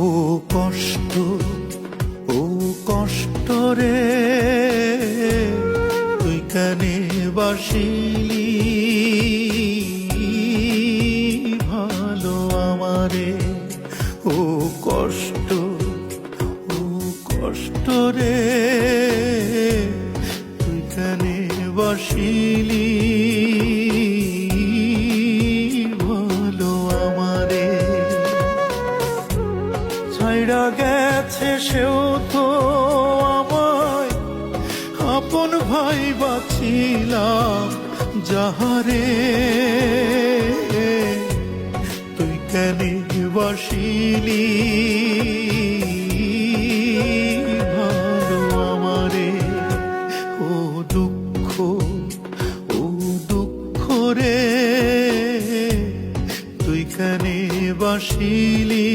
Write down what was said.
ও কষ্ট, ও কষ্ট রে, তুই কানে বাসিলি ভালো আমারে। ও কষ্ট, ও কষ্ট রে, তুই কানে বাসিলি ভালো আমারে। ছাইড়া গেছে সেও তো আমায়, আপন ভাই বাছিলাম যাহারে, তুই কেনে বাসিলি ভালো আমারে। ও দুঃখ, ও দুঃখ রে, তুই কেনে বাসিলি